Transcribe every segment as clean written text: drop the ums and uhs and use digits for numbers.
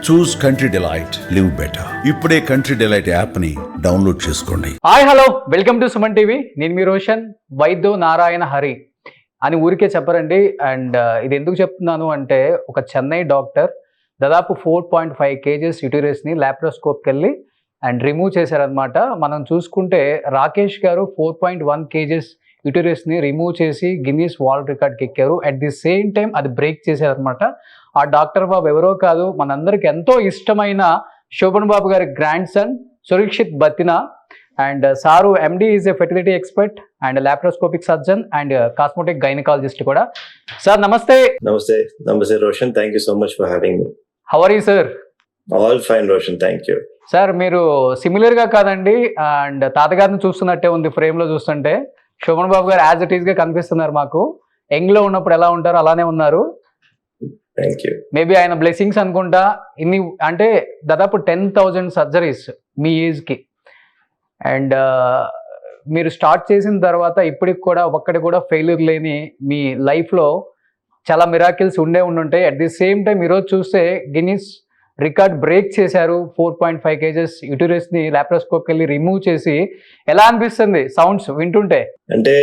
చూస్ country delight, live better. ఇప్పుడే country delight app ని download చేసుకోండి. Hi hello, welcome to Suman TV. నేను మీ రోషన్. వైద్యో నారాయణ హరి అని ఊరికే చెప్పరండి. అండ్ ఇది ఎందుకు చెప్తున్నాను అంటే, ఒక చెన్నై డాక్టర్ దాదాపు 4.5 kgs యూటరస్ని ల్యాప్రోస్కోప్కి వెళ్ళి అండ్ రిమూవ్ చేశారనమాట. మనం చూసుకుంటే రాకేష్ గారు 4.1 kgs యూటరస్ని రిమూవ్ చేసి గిన్నీస్ వరల్డ్ రికార్డ్కి ఎక్కారు. అట్ ది సేమ్ టైం అది బ్రేక్ చేశారనమాట. ఆ డాక్టర్ బాబు ఎవరో కాదు, మనందరికి ఎంతో ఇష్టమైన శోభన్ బాబు గారి grandson Surakshit Battina. And sir MD is a fertility expert and laparoscopic surgeon and cosmetic gynaecologist కూడా. సార్ నమస్తే. నమస్తే Roshan, thank you so much for having me. How are you sir? All fine Roshan, thank you. Sir మీరు సిమిలర్గా కాదండి, and తాతగారిని చూస్తున్నట్టే ఉంది ఫ్రేమ్లో చూస్తుంటే. శోభన్ బాబు గారు యాజ్ ఇట్ ఈస్గా కనిపిస్తున్నారు మాకు. యంగ్లో ఉన్నప్పుడు ఎలా ఉంటారో అలానే ఉన్నారు. Thank you. మేబీ ఆయన బ్లెస్సింగ్స్ అనుకుంటా. ఇన్ని అంటే దాదాపు 10,000 సర్జరీస్ మీ ఏజ్కి. అండ్ మీరు స్టార్ట్ చేసిన తర్వాత ఇప్పటికి కూడా ఒక్కటి కూడా ఫెయిల్యూర్ లేని మీ లైఫ్లో చాలా మిరాకిల్స్ ఉండుంటాయి. అట్ ది సేమ్ టైం ఈరోజు చూస్తే గిన్నీస్ రికార్డ్ బ్రేక్ చేశారు. 4.5 kgs యూటరస్ని లాప్రోస్కోప్కి వెళ్ళి రిమూవ్ చేసి. ఎలా అనిపిస్తుంది సౌండ్స్ వింటుంటే? అంటే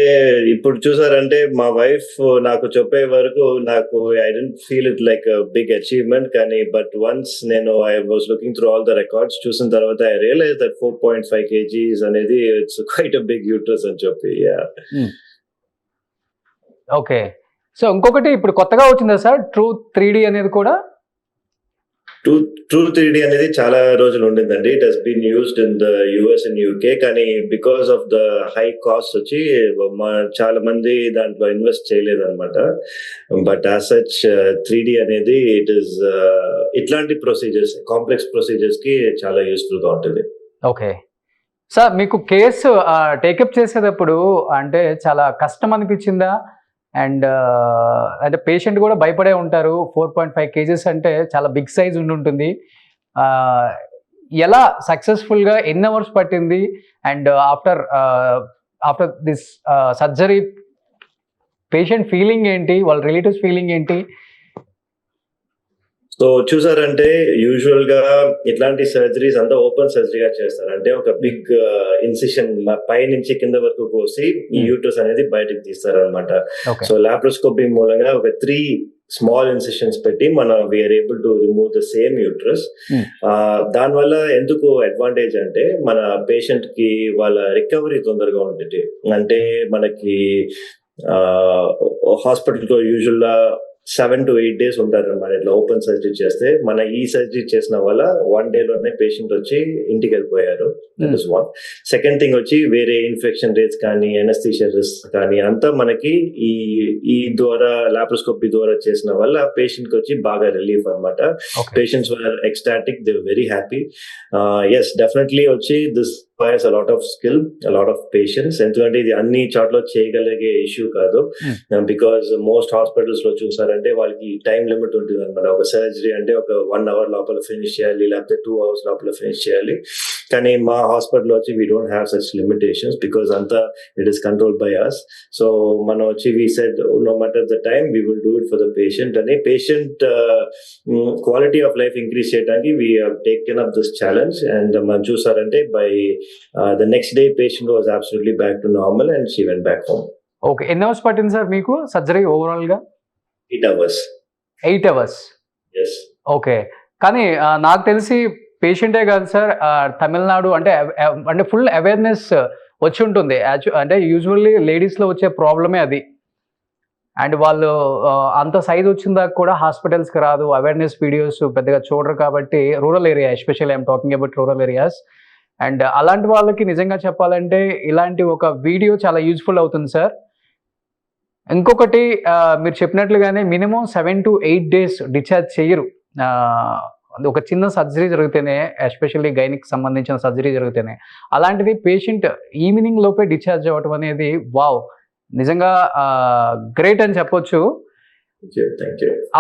ఇప్పుడు చూసారంటే మా వైఫ్ నాకు చెప్పే వరకు నాకు I don't feel it like big achievement, కానీ బట్ వన్స్ నేను I was looking through all the records చూసిన తర్వాత ఐ రియలైజ్ దట్ 4.5 kgs అనేది it's quite a big uterus అని చెప్పి. ఓకే. సో ఇంకొకటి ఇప్పుడు కొత్తగా వచ్చిందా సార్ ట్రూ 3D అనేది కూడా? ట్రూ 3D అనేది చాలా రోజులు ఉండిందండి. It has been used in the US and UK, కానీ because of the high cost వచ్చి చాలా మంది దాంట్లో ఇన్వెస్ట్ చేయలేదన్నమాట. బట్ యాజ్ సచ్ 3D అనేది ఇట్ ఈస్ ఇట్లాంటి ప్రొసీజర్స్, కాంప్లెక్స్ ప్రొసీజర్స్ కి చాలా యూస్ఫుల్ గా ఉంటుంది. ఓకే సార్, మీకు కేసు టేకప్ చేసేటప్పుడు అంటే చాలా కష్టం అనిపించిందా? అండ్ అంటే పేషెంట్ కూడా భయపడే ఉంటారు. 4.5 kgs అంటే చాలా బిగ్ సైజ్ ఉంటుంది. ఎలా సక్సెస్ఫుల్గా ఎన్ని అవర్స్ పట్టింది? And after this surgery patient feeling ఏంటి, వాళ్ళ రిలేటివ్స్ ఫీలింగ్ ఏంటి? సో చూసారంటే యూజువల్ గా ఇట్లాంటి సర్జరీస్ అంతా ఓపెన్ సర్జరీగా చేస్తారు. అంటే ఒక బిగ్ ఇన్సిషన్ పై నుంచి కింద వరకు కోసి ఈ యూటరస్ అనేది బయటకు తీస్తారు అనమాట. సో లాప్రోస్కోపీ మూలంగా ఒక 3 స్మాల్ ఇన్సిషన్స్ పెట్టి మనం we're able to remove the same uterus. దానివల్ల ఎందుకు అడ్వాంటేజ్ అంటే మన పేషెంట్ కి వాళ్ళ రికవరీ తొందరగా ఉంటుంది. అంటే మనకి హాస్పిటల్ లో యూజువల్ గా 7 to 8 days ఉంటారు అన్నమాట. ఇట్లా ఓపెన్ సర్జరీ చేస్తే మన ఈ సర్జరీ చేసిన వల్ల 1 day లోనే పేషెంట్ వచ్చి ఇంటికి వెళ్ళిపోయారు. That is one. Second thing వచ్చి వేరే ఇన్ఫెక్షన్ రేట్స్ కానీ ఎనస్థీషియా రిస్క్ కానీ అంతా మనకి ఈ ద్వారా లాప్రోస్కోపీ ద్వారా చేసిన వల్ల పేషెంట్ కి వచ్చి బాగా రిలీఫ్ అన్నమాట. Patients were ecstatic, they were very happy. Yes, definitely వచ్చి this requires a lot of skill, a lot of patience. ఎందుకంటే ఇది అన్ని చోట్ల చేయగలిగే ఇష్యూ కాదు. బికాస్ మోస్ట్ హాస్పిటల్స్ లో చూసారంటే వాళ్ళకి టైం లిమిట్ ఉంటుంది అనమాట. ఒక సర్జరీ అంటే ఒక 1 hour లోపల ఫినిష్ చేయాలి, లేకపోతే 2 hours లోపల ఫినిష్ చేయాలి. కానీ మా హాస్పిటల్ వచ్చి we don't have such limitations because అంతా it is controlled by us. So మనం వచ్చి we said no matter the time we will do it for the patient అని. Patient quality of life increase చేయడానికి we have taken up this challenge. And మనం చూసారంటే by the next day patient was absolutely back to normal and she went back home. Okay, ఎన్ని hours పట్టింది sir మీకు surgery overall గా? 8 hours. 8 hours? Yes. Okay. కానీ నాకు తెలిసి పేషెంటే కాదు సార్, తమిళనాడు అంటే ఫుల్ అవేర్నెస్ వచ్చి ఉంటుంది. అంటే యూజువల్లీ లేడీస్లో వచ్చే ప్రాబ్లమే అది. అండ్ వాళ్ళు అంత సైజ్ వచ్చిన దాకా కూడా హాస్పిటల్స్కి రాదు, అవేర్నెస్ వీడియోస్ పెద్దగా చూడరు. కాబట్టి rural area, especially I'm talking about rural areas. And అలాంటి వాళ్ళకి నిజంగా చెప్పాలంటే ఇలాంటి ఒక వీడియో చాలా యూజ్ఫుల్ అవుతుంది సార్. ఇంకొకటి మీరు చెప్పినట్లుగానే మినిమం 7 to 8 days డిశ్చార్జ్ చేయరు. ఒక చిన్న సర్జరీ జరిగితేనే, ఎస్పెషల్లీ గైనిక్ సంబంధించిన సర్జరీ జరిగితేనే. అలాంటిది పేషెంట్ ఈవినింగ్ లోపే డిశ్చార్జ్ అవ్వటం అనేది వావ్, నిజంగా గ్రేట్ అని చెప్పొచ్చు.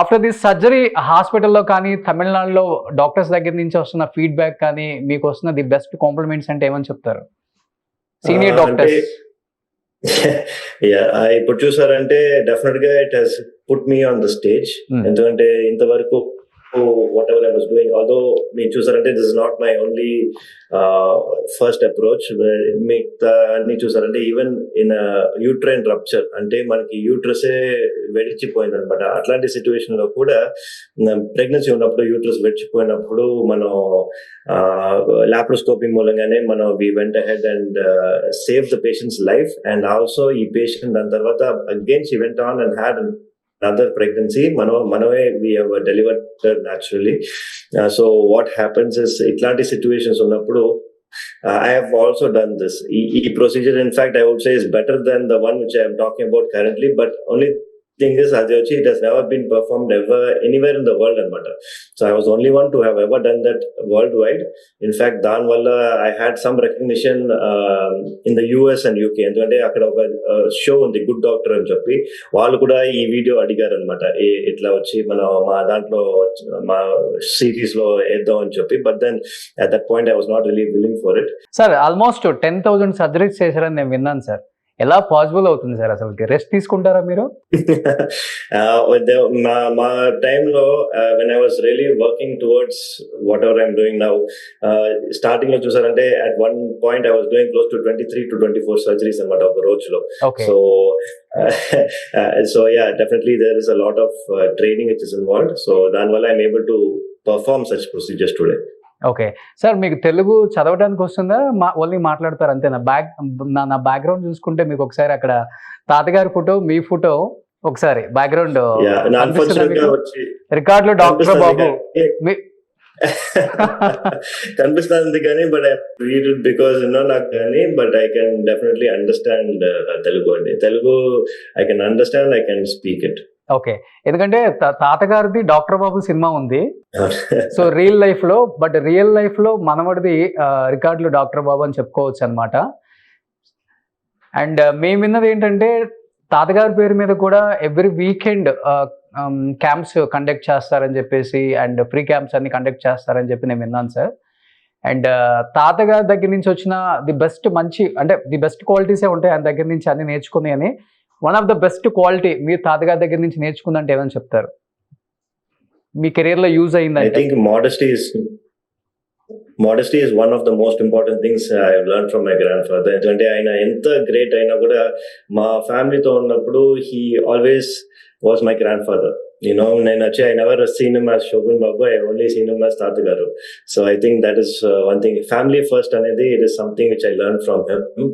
ఆఫ్టర్ దిస్ సర్జరీ హాస్పిటల్లో కానీ తమిళనాడులో డాక్టర్స్ దగ్గర నుంచి వస్తున్న ఫీడ్బ్యాక్ కానీ మీకు వస్తున్న ది బెస్ట్ కాంప్లిమెంట్స్ అంటే ఏమని చెప్తారు సీనియర్ డాక్టర్స్? ఇప్పుడు చూసారంటే డెఫినెట్ గా it has put me on the stage. ఎందుకంటే ఇంతవరకు whatever I was doing. Although me చూసారంటే this is not my only first approach. అన్ని చూసారంటే ఈవెన్ ఇన్ యూట్రైన్ రప్చర్ అంటే మనకి యూట్రసే వెడిచిపోయింది అనమాట. అట్లాంటి సిచ్యువేషన్ లో కూడా ప్రెగ్నెన్సీ ఉన్నప్పుడు యూట్రస్ వెడిచిపోయినప్పుడు మనం లాప్రోస్కోపీ మూలంగానే మనం we went ahead and save the patients life. And also ఈ పేషెంట్ దాని తర్వాత again she went on and had another pregnancy. Manave we have delivered naturally. So what happens is itlanti situations unnappudu I have also done this. E procedure in fact I would say is better than the one which I am talking about currently, but only thing is it has never been performed ever anywhere in the world anamata. So I was the only one to have ever done that worldwide. In fact dan valla I had some recognition in the US and UK endukante akkada oka show undi Good Doctor అని చెప్పి వాళ్ళు కూడా ఈ video అడిగారు అనమాట. ఇట్లా వచ్చి మనం మా దాంట్లో మా సిరీస్ లో వేద్దాం అని చెప్పి. But then at that point I was not really willing for it. Sir almost 10,000 surgeries చేశారని నేను విన్నాను సార్. ఎలా పాసిబుల్ అవుతుంది సార్? అసలు రెస్ట్ తీసుకుంటారా మీరు? మా టైంలో when I was really working towards whatever I'm doing now, starting లో చూసారంటే at one point I was doing close to 23 to 24 surgeries అన్నమాట ఒక రోజులో. Okay. So yeah, definitely there is a lot of training which is involved. So దానివల్ల I'm able to perform such procedures today. Okay sir, మీకు తెలుగు చదవడానికి వస్తుందా? Only మాట్లాడతారు అంతేనా? నా బ్యాక్గ్రౌండ్ చూసుకుంటే మీకు ఒకసారి అక్కడ తాతగారి ఫోటో, మీ ఫోటో ఒకసారి బ్యాక్గ్రౌండ్ రికార్డ్ లో డాక్టర్ బాబు కనిపిస్తుంది కానీ but I read it because నాకు కానీ but I can definitely understand Telugu అండి. Telugu I can understand, I can speak it. Okay, ఎందుకంటే తాతగారిది డాక్టర్ బాబు సినిమా ఉంది. సో రియల్ లైఫ్ లో మనవడిది రికార్డులు డాక్టర్ బాబు అని చెప్పుకోవచ్చు అనమాట. అండ్ మేము విన్నది ఏంటంటే తాతగారి పేరు మీద కూడా ఎవ్రీ వీకెండ్ క్యాంప్స్ కండక్ట్ చేస్తారని చెప్పేసి, అండ్ ఫ్రీ క్యాంప్స్ అన్ని కండక్ట్ చేస్తారని చెప్పి నేను విన్నాను సార్. అండ్ తాతగారి దగ్గర నుంచి వచ్చిన ది బెస్ట్ క్వాలిటీసే ఉంటాయి ఆయన దగ్గర నుంచి అన్ని నేర్చుకుని అని. One of the best quality మీరు తాతగారి దగ్గర నుంచి నేర్చుకుందంటే ఏమని చెప్తారు? మీ కెరీర్ లో యూజ్ అయిందంటే? I think modesty is one of the most important things I have learned from my grandfather. ఎందుకంటే ఆయన ఎంత గ్రేట్ అయినా కూడా మా ఫ్యామిలీతో ఉన్నప్పుడు he always was my grandfather. నేను వచ్చి I never seen him as Shogun Babu, I only seen him as తాతగారు. So I think that is one thing. Family first అనేది it is something which I learned from him.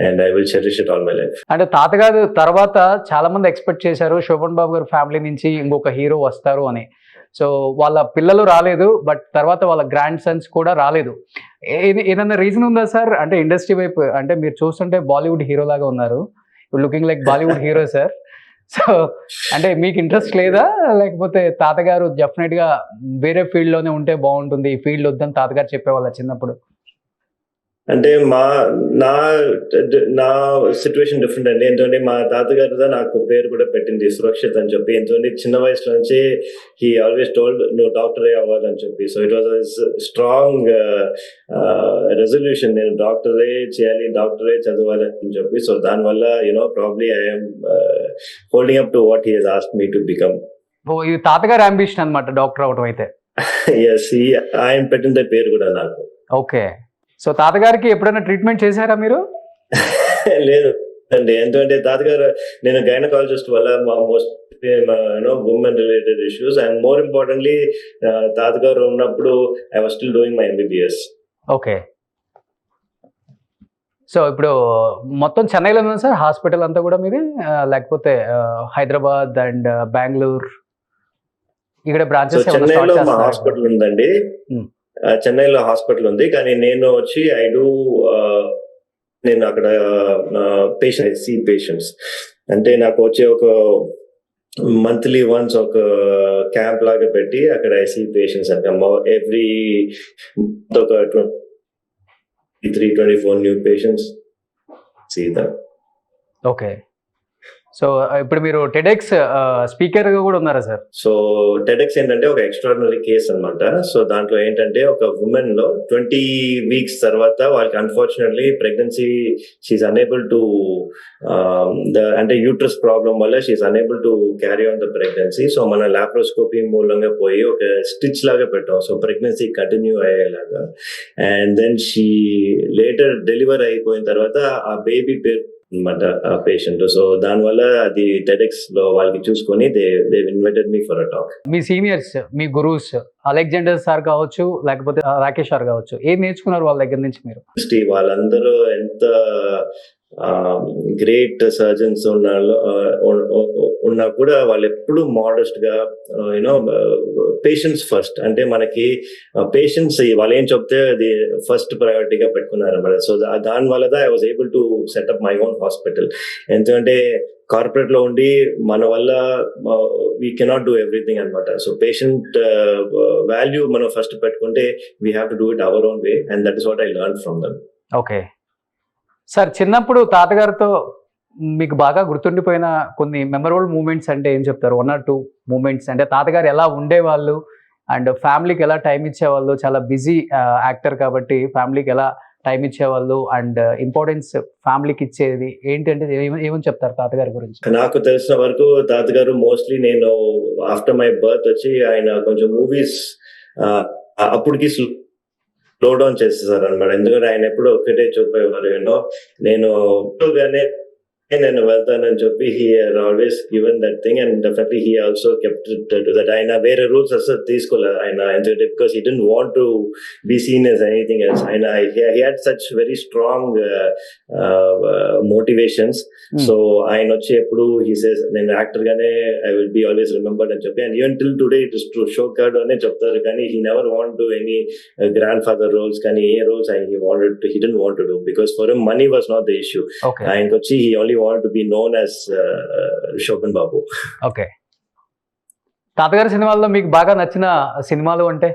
And I will cherish it all my life. అంటే తాతగారు తర్వాత చాలా మంది expect చేశారు శోభన్ బాబు గారు family నుంచి ఇంకొక హీరో వస్తారు అని. సో వాళ్ళ పిల్లలు రాలేదు, బట్ తర్వాత వాళ్ళ గ్రాండ్ సన్స్ కూడా రాలేదు. ఏదన్నా రీజన్ ఉందా సార్? అంటే ఇండస్ట్రీ వైపు అంటే మీరు చూస్తుంటే బాలీవుడ్ హీరో లాగా ఉన్నారు, looking like Bollywood hero sir. So అంటే మీకు ఇంట్రెస్ట్ లేదా, లేకపోతే తాతగారు డెఫినెట్ గా వేరే ఫీల్డ్ లోనే ఉంటే బాగుంటుంది, ఈ ఫీల్డ్ వద్దని తాతగారు చెప్పేవాళ్ళ చిన్నప్పుడు? అంటే నా సిచ్యువేషన్ డిఫరెంట్ అండి. ఎందుకంటే మా తాతగారు నాకు పేరు కూడా పెట్టింది సురక్షిత్ అని చెప్పి. ఎందుకంటే చిన్న వయసు నుంచి హీ ఆల్వేస్ టోల్డ్ నువ్వు డాక్టరే అవ్వాలని చెప్పి. So it was strong resolution, నేను డాక్టరే చేయాలి, డాక్టరే చదవాలి అని చెప్పి. సో దానివల్ల probably I'm holding up to what he has asked me to become. ఇది తాతగారి అంబిషన్ అన్నమాట డాక్టర్ అవడం అయితే. ఎస్, ఆయన పెట్టిన పేరు కూడా నాకు. ఓకే, సో తాతగారికి ఎప్పుడైనా ట్రీట్మెంట్ చేశారా మీరు? లేదు అండి, ఎందుకంటే తాతగారు నేను గైనకాలజిస్ట్ వల్ల most women related issues and more importantly తాతగారు ఉన్నప్పుడు I was still doing my MBBS. Okay, so ఇప్పుడు మొత్తం చెన్నైలో ఉందా సార్ హాస్పిటల్ అంతా కూడా మీది, లేకపోతే హైదరాబాద్ అండ్ బెంగళూరు ఇక్కడ బ్రాంచెస్? చెన్నైలో మా హాస్పిటల్ ఉందండి, చెన్నైలో హాస్పిటల్ ఉంది. కానీ నేను వచ్చి నేను అక్కడ పేషెంట్స్ అంటే నాకు వచ్చే ఒక మంత్లీ వన్స్ ఒక క్యాంప్ లాగా పెట్టి అక్కడ ఐసీ పేషెంట్స్ అంటే ఎవ్రీ ఒక 23-24 new patients see that. Okay, so ఇప్పుడు మీరు టెడెక్స్ స్పీకర్గా కూడా ఉన్నారా సార్? సో టెడెక్స్ ఏంటంటే ఒక ఎక్స్ట్రాడినరీ కేస్ అన్నమాట. సో దాంట్లో ఏంటంటే ఒక ఉమెన్ లో 20 వీక్స్ తర్వాత వాళ్ళకి unfortunately pregnancy she's unable to అంటే యూట్రస్ ప్రాబ్లం వల్ల she's unable to carry on the pregnancy. So మన లాప్రోస్కోపీ మూలంగా పోయి ఒక స్టిచ్ లాగా పెట్టాం, సో ప్రెగ్నెన్సీ కంటిన్యూ అయ్యేలాగా. And then she later deliver అయిపోయిన తర్వాత ఆ బేబీ పేరు అనమాట ఆ పేషెంట్. సో దానివల్ల అది టెడెక్స్ లో వాళ్ళకి చూసుకొని they invited me for a talk. మీ సీనియర్స్, మీ గురువుస్ అలెగ్జాండర్ సార్ కావచ్చు, లేకపోతే రాకేష్ సార్ కావచ్చు, ఏం నేర్చుకున్నారు వాళ్ళ దగ్గర నుంచి మీరు? వాళ్ళందరూ ఎంత గ్రేట్ సర్జన్స్ ఉన్నా కూడా వాళ్ళు ఎప్పుడు మోడెస్ట్ గా యూనో పేషెంట్స్ ఫస్ట్, అంటే మనకి పేషెంట్స్ వాళ్ళు ఏం చెప్తే అది ఫస్ట్ ప్రయారిటీగా పెట్టుకున్నారు అన్నమాట. సో దాని వల్ల I was able to set up my own hospital. ఎందుకంటే కార్పొరేట్ లో ఉండి మన వల్ల వీ కెనాట్ డూ ఎవ్రీథింగ్ అనమాట. సో పేషెంట్ వాల్యూ మనం ఫస్ట్ పెట్టుకుంటే we have to do it our own way, and that is what I learn from them. Okay sir, చిన్నప్పుడు తాతగారితో మీకు బాగా గుర్తుండిపోయిన కొన్ని మెమరబుల్ మూమెంట్స్ అంటే ఏం చెప్తారు? 1 or 2 మూమెంట్స్. అంటే తాతగారు ఎలా ఉండేవాళ్ళు అండ్ ఫ్యామిలీకి ఎలా టైం ఇచ్చేవాళ్ళు? చాలా బిజీ యాక్టర్ కాబట్టి ఫ్యామిలీకి ఎలా టైం ఇచ్చేవాళ్ళు అండ్ ఇంపార్టెన్స్ ఫ్యామిలీకి ఇచ్చేది ఏంటంటే ఏమని చెప్తారు తాతగారి గురించి? నాకు తెలిసిన వరకు తాతగారు మోస్ట్లీ నేను ఆఫ్టర్ మై బర్త్ వచ్చి ఆయన కొంచెం మూవీస్ అప్పటికి స్లో డౌన్ చేసేసారు అనమాట. ఎందుకంటే ఆయన ఎప్పుడు ఒక్కటే చెప్పేవారు, నేను నేను వెళ్తానని చెప్పి he always given that thing, and definitely he also kept to that. ఆయన వేరే రూల్స్ అసలు తీసుకోలేదు ఆయన, ఎందుకంటే because he don't want to be seen as anything else. ఆయన he had such very strong motivations. So ఆయన వచ్చి ఎప్పుడు హీ సేస్ నేను యాక్టర్ గానే I will be always remembered అని చెప్పి, and even till today it is to show card అనే చెప్తారు. కానీ he never want to any grandfather roles, కానీ ఏ రోల్స్ ఆయన he don't want to do, because for him money was not the issue. ఆయనకి వచ్చి he only wanted to be known as Shobhan Babu. Okay, తాతగారి సినిమాల్లో మీకు బాగా నచ్చిన సినిమాలు అంటే?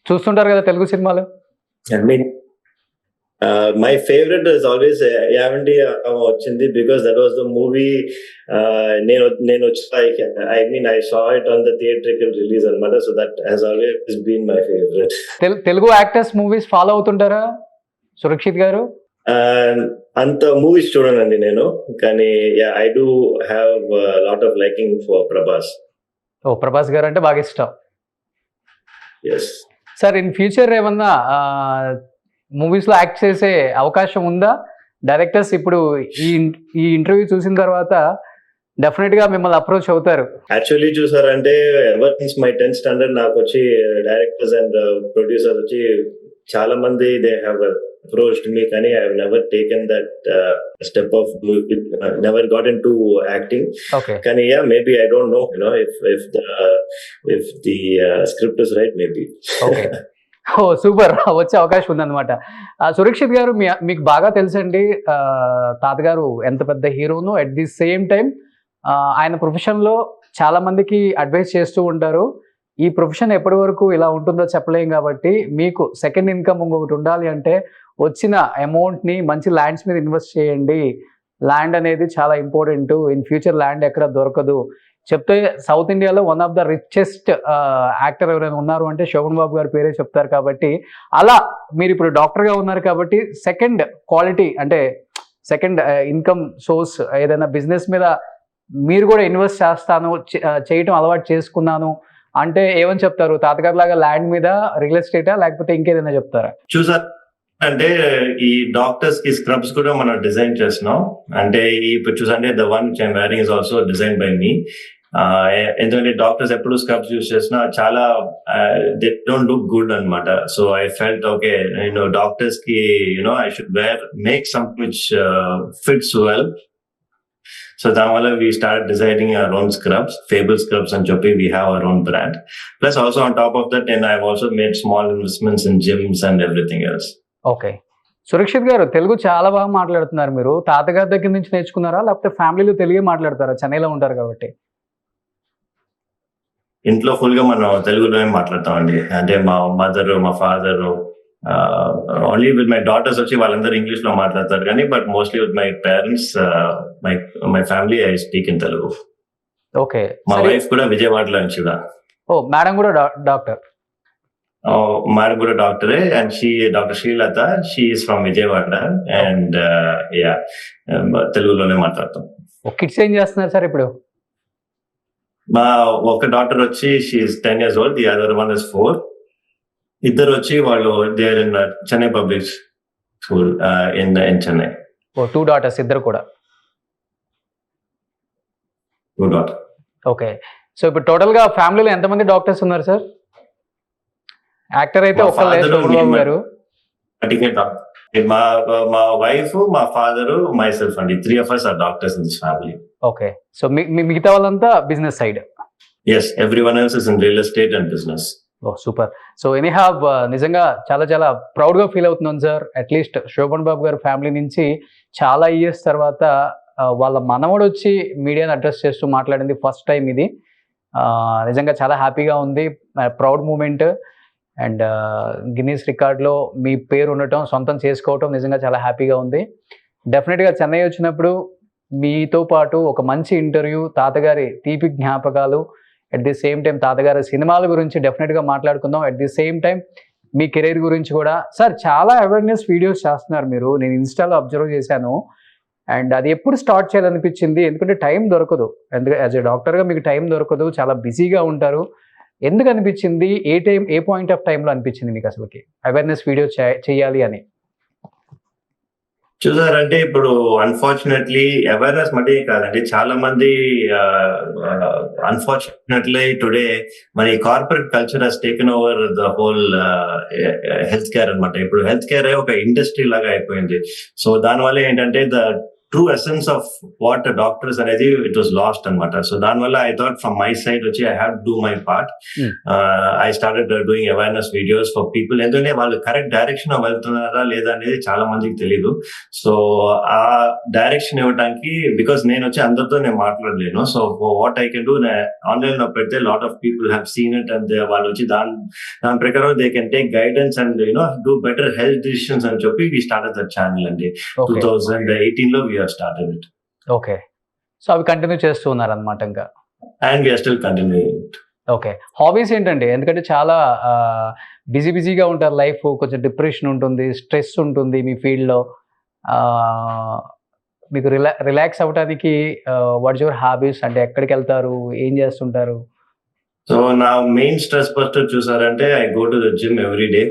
చూస్తుంటారు కదా తెలుగు సినిమాలు. I mean, my favorite is always Yavanti వచ్చింది, because that was the movie నేను I saw it on the theatrical release అన్నమాట. So that has always been my favorite. Telugu actors movies follow అవుతుంటారా సురక్షిత్ గారు? అంత మూవీస్ చూడనండి నేను, కానీ I do have lot of liking for Prabhas. Prabhas garu అంటే బాగా ఇష్టం. yes సార్, ఇన్ ఫ్యూచర్ ఏమన్నా మూవీస్ లో యాక్ట్ చేసే అవకాశం ఉందా? డైరెక్టర్స్ ఇప్పుడు ఈ ఇంటర్వ్యూ చూసిన తర్వాత డెఫినెట్ గా మిమ్మల్ని అప్రోచ్ అవుతారు. యాక్చువల్లీ చూసారంటే ever since my 10th standard నాకు వచ్చి డైరెక్టర్స్ అండ్ ప్రొడ్యూసర్స్ వచ్చి చాలా మంది దే హ్యావ్ approached me, కానీ I have never taken that step of never got into acting. Okay. కానీ maybe I don't know, if the script is right, maybe. Okay. Super, వచ్చే అవకాశం ఉందన్నమాట. సురక్షిత్ గారు, మీకు బాగా తెలుసండి తాతగారు ఎంత పెద్ద హీరోను, అట్ ది సేమ్ టైం ఆయన ప్రొఫెషన్లో చాలా మందికి అడ్వైస్ చేస్తూ ఉంటారు. ఈ ప్రొఫెషన్ ఎప్పటి వరకు ఇలా ఉంటుందో చెప్పలేం, కాబట్టి మీకు సెకండ్ ఇన్కమ్ ఇంకొకటి ఉండాలి అంటే వచ్చిన అమౌంట్ని మంచి ల్యాండ్స్ మీద ఇన్వెస్ట్ చేయండి. ల్యాండ్ అనేది చాలా ఇంపార్టెంట్, ఇన్ ఫ్యూచర్ ల్యాండ్ ఎక్కడ దొరకదు. చెప్తే సౌత్ ఇండియాలో one of the richest actor ఎవరైనా ఉన్నారు అంటే శోభన్ బాబు గారి పేరే చెప్తారు. కాబట్టి అలా మీరు ఇప్పుడు డాక్టర్గా ఉన్నారు కాబట్టి సెకండ్ క్వాలిటీ అంటే సెకండ్ ఇన్కమ్ సోర్స్ ఏదైనా బిజినెస్ మీద మీరు కూడా ఇన్వెస్ట్ చేస్తాను, చేయటం అలవాటు చేసుకున్నాను అంటే ఏమని చెప్తారు? తాతగారు లాగా ల్యాండ్ మీద, రియల్ ఎస్టేటా, లేకపోతే ఇంకేదైనా చెప్తారా? చూసారు అంటే ఈ డాక్టర్స్ కి స్క్రబ్స్ కూడా మనం డిజైన్ చేస్తున్నాం. అంటే ఇప్పుడు చూసంటే the one which I'm wearing is also design by me. ఎందుకంటే డాక్టర్స్ ఎప్పుడు స్క్రబ్స్ యూస్ చేసినా చాలా దే డోంట్ లుక్ గుడ్ అన్నమాట. So I felt okay, doctors కి I should make something which fits well. So దానివల్ల we started designing our own scrubs, Fable Scrubs అని చెప్పి we have our own brand. Plus also on top of that, and I've also made small investments in gyms and everything else. Okay, Surakshit గారు తెలుగు చాలా బాగా మాట్లాడుతున్నారు. మీరు తాతగారి దగ్గర నుంచి నేర్చుకున్నారా, లేకపోతే ఫ్యామిలీలో తెలుగే మాట్లాడతారా? చెన్నైలో ఉంటారు కాబట్టి. ఇంట్లో ఫుల్ గా మనం తెలుగులోనే మాట్లాడతామండి. అంటే మా మదర్, మా father, only with my daughters వచ్చి వాళ్ళందరూ ఇంగ్లీష్ లో మాట్లాడతారు కానీ but mostly with my parents my family I speak in Telugu. Okay. మా వైఫ్ కూడా విజయవాడలో నుంచి కూడా. ఓ మేడం కూడా డాక్టర్. మేడం కూడా డాక్టరే and doctor Srilatha, she is from Vijayawada and తెలుగులోనే మాట్లాడతాం. కిడ్స్ ఏం చేస్తున్నారు సార్ ఇప్పుడు? మా ఒక డాటర్ వచ్చి she's 10 years old, the other one is 4. ఇద్దరు వచ్చి వాళ్ళు they are in Chennai public school in Chennai. Oh 2 daughters ఇద్దరు కూడా. 2 daughters. ఓకే. సో ఇప్పుడు టోటల్ గా ఫ్యామిలీలో ఎంతమంది డాక్టర్స్ ఉన్నారు సార్? యాక్టర్ అయితే ఒకళ్ళే శోభన్ గారు. మా వైఫ్, మా ఫాదర్, మై సెల్ఫ్ అండి, 3 of us are doctors in this family. Okay. So మిగతా వాళ్ళంతా business side. Yes, everyone else is in real estate and business. Oh super. So any have నిజంగా చాలా చాలా ప్రౌడ్ గా ఫీల్ అవుతున్నాను sir. At least Shobhan Babu గారి family నుంచి చాలా ఇయర్స్ తర్వాత వాళ్ళ మనవడు వచ్చి మీడియాని అడ్రస్ చేస్తూ మాట్లాడింది ఫస్ట్ టైం ఇది. నిజంగా చాలా హ్యాపీగా ఉంది, ప్రౌడ్ మూమెంట్. అండ్ గిన్నీస్ రికార్డ్లో మీ పేరు ఉండటం, సొంతం చేసుకోవటం నిజంగా చాలా హ్యాపీగా ఉంది. డెఫినెట్గా చెన్నై వచ్చినప్పుడు మీతో పాటు ఒక మంచి ఇంటర్వ్యూ, తాతగారి తీపి జ్ఞాపకాలు, అట్ ది సేమ్ టైం తాతగారి సినిమాల గురించి డెఫినెట్గా మాట్లాడుకుందాం. At the same time me career గురించి కూడా. సార్ చాలా అవేర్నెస్ వీడియోస్ చేస్తున్నారు మీరు, నేను ఇన్స్టాలో అబ్జర్వ్ చేశాను. అండ్ అది ఎప్పుడు స్టార్ట్ చేయాలనిపించింది? ఎందుకంటే టైం దొరకదు, ఎందుకంటే యాజ్ ఎ డాక్టర్గా మీకు టైం దొరకదు, చాలా బిజీగా ఉంటారు. ఎందుకు అనిపించింది? ఏ పాయింట్ ఆఫ్ టైంలో అనిపించింది మీకు అసలుకి అవేర్నెస్ వీడియో చేయాలి అని? చూసారంటే ఇప్పుడు అన్ఫార్చునేట్లీ అవేర్నెస్ మటే కాదండి, చాలా మంది అన్ఫార్చునేట్లీ టుడే మరి corporate culture has taken over the whole health care అనమాట. ఇప్పుడు హెల్త్ కేర్ ఒక ఇండస్ట్రీ లాగా అయిపోయింది. సో దానివల్ల ఏంటంటే the true essence of what doctors అనేది ఇట్ వాస్ లాస్ట్ అనమాట. సో దానివల్ల I thought from my side వచ్చి I have to do my part. I started doing awareness videos for people. ఎందుకంటే వాళ్ళు కరెక్ట్ డైరెక్షన్ వెళ్తున్నారా లేదా అనేది చాలా మందికి తెలియదు. సో ఆ డైరెక్షన్ ఇవ్వడానికి, బికాస్ నేను వచ్చి అందరితో నేను మాట్లాడలేను. So what I can do, online లో పెడితే lot of people have seen it and వాళ్ళు వచ్చి దాని ప్రకారం they can take guidance and do better health decisions అని చెప్పి వి స్టార్టెడ్ దట్ ఛానల్ అండి. 2018 లో started it. ఓకే. సో అవి కంటిన్యూ చేస్తూ ఉన్నారు అనమాట ఇంకా. And we are still continuing it. Okay. Hobbies ఏంటండి? ఎందుకంటే చాలా బిజీగా ఉంటారు, లైఫ్ కొంచెం డిప్రెషన్ ఉంటుంది, స్ట్రెస్ ఉంటుంది మీ ఫీల్డ్లో. మీకు రిలాక్స్ అవ్వడానికి వాట్స్ యువర్ హాబీస్? అంటే ఎక్కడికి వెళ్తారు, ఏం చేస్తుంటారు? సో నా మెయిన్ స్ట్రెస్ బస్టర్ చూసారంటే I go to the gym every day.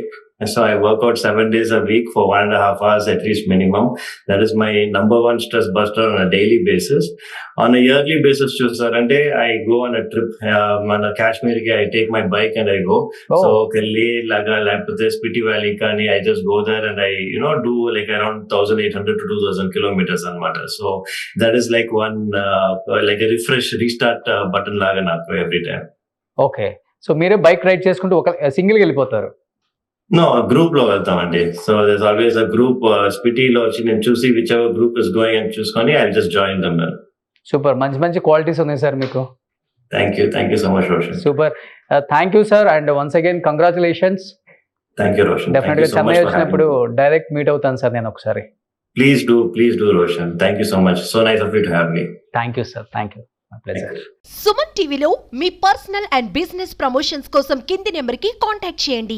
So I work out 7 days a week for 1.5 hours at least minimum. That is my number one stress buster on a daily basis. On a yearly basis, chusarante I go on a trip. Man Kashmir ki I take my bike and I go. So Leh laga lapathe Spiti Valley kani I just go there and I do like around 1,800 to 2,000 kilometers anamata. So that is like one like a refresh restart button laga naku every time. Okay. So మీరే bike ride చేసుకుంటూ ఒక సింగిల్గా వెళ్ళిపోతారు? No, group లో వెళ్తామండి. So there's always a group. స్పిటీలో వచ్చి నేను చూసి which ever group is going అని చూసుకొని I just join them. Super. మంచి క్వాలిటీస్ ఉన్నాయి సార్ మీకు. Thank you so much Roshan. Super. Thank you sir and once again congratulations. Thank you Roshan. డెఫినెట్గా చెన్నై వచ్చినప్పుడు డైరెక్ట్ మీట్ అవుతాను సార్ నేను ఒకసారి. Please do Roshan. Thank you so much. So nice of you to have me. Thank you sir. Thank you. Suman టీవీలో మీ personal and business promotions కోసం కింది నెంబర్కి contact చేయండి.